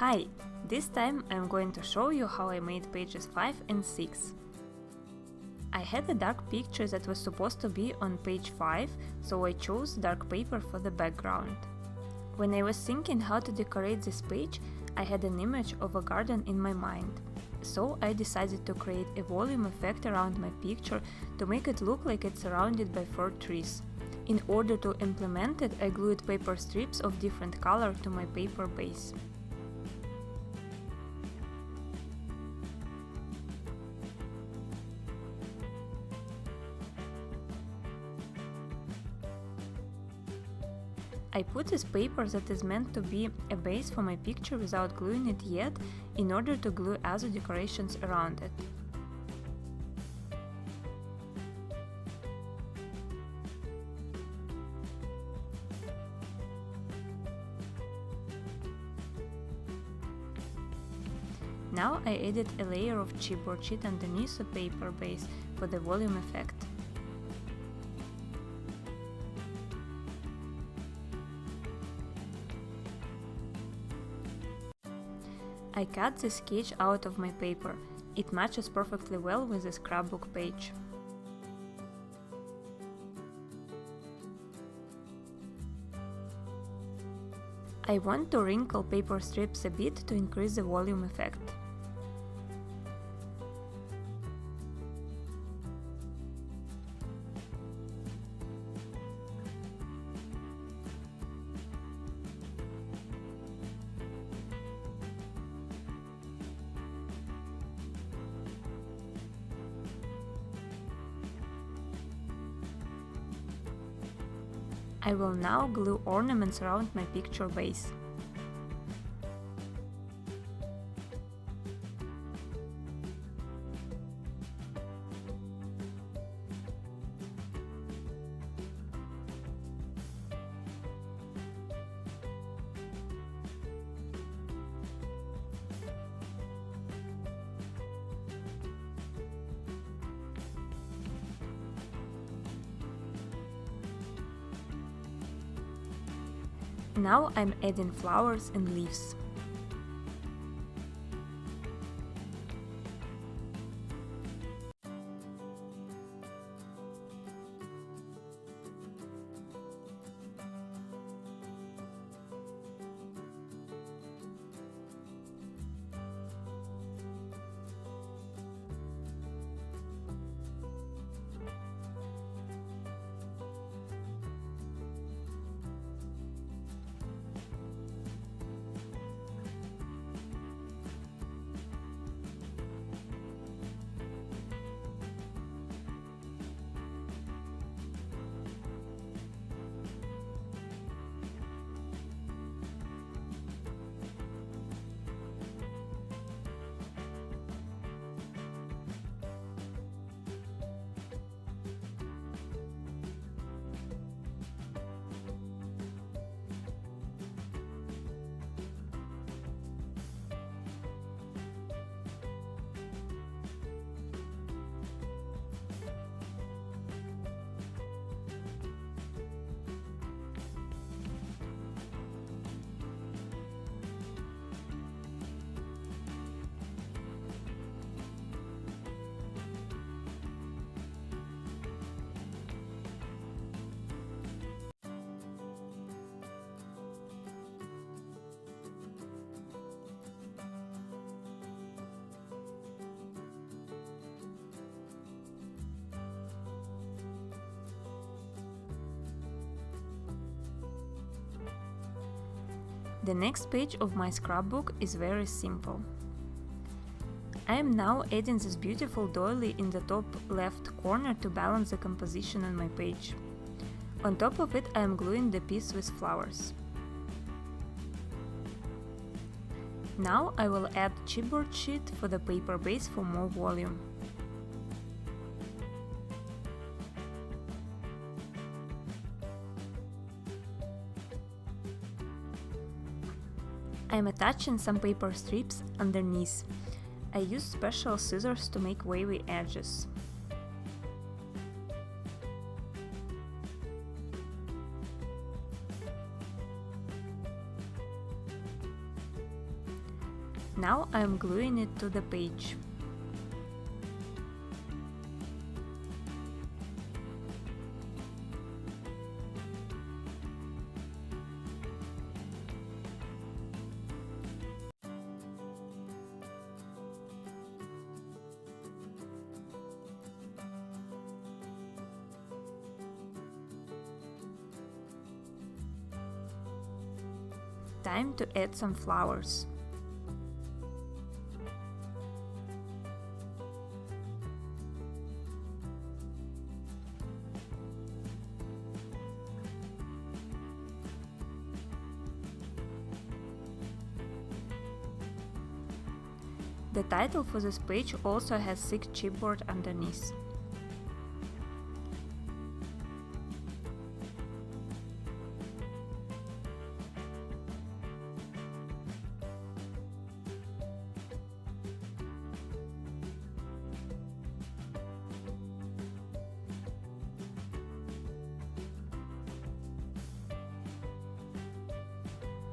Hi! This time I'm going to show you how I made pages 5 and 6. I had a dark picture that was supposed to be on page 5, so I chose dark paper for the background. When I was thinking how to decorate this page, I had an image of a garden in my mind. So I decided to create a volume effect around my picture to make it look like it's surrounded by 4 trees. In order to implement it, I glued paper strips of different color to my paper base. I put this paper that is meant to be a base for my picture without gluing it yet, in order to glue other decorations around it. Now I added a layer of chipboard sheet underneath the paper base for the volume effect. I cut this sketch out of my paper. It matches perfectly well with the scrapbook page. I want to wrinkle paper strips a bit to increase the volume effect. I will now glue ornaments around my picture base. Now I'm adding flowers and leaves. The next page of my scrapbook is very simple. I am now adding this beautiful doily in the top left corner to balance the composition on my page. On top of it I am gluing the piece with flowers. Now I will add chipboard sheet for the paper base for more volume. I am attaching some paper strips underneath. I use special scissors to make wavy edges. Now I am gluing it to the page. Time to add some flowers. The title for this page also has thick chipboard underneath.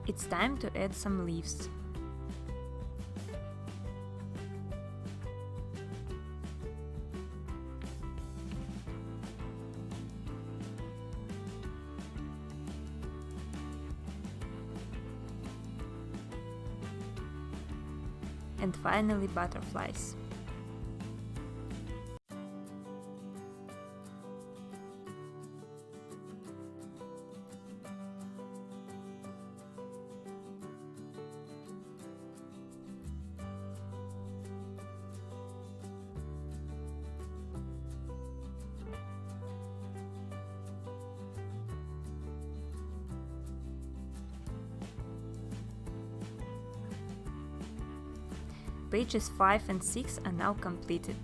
It's time to add some leaves. And finally, butterflies. Pages 5 and 6 are now completed.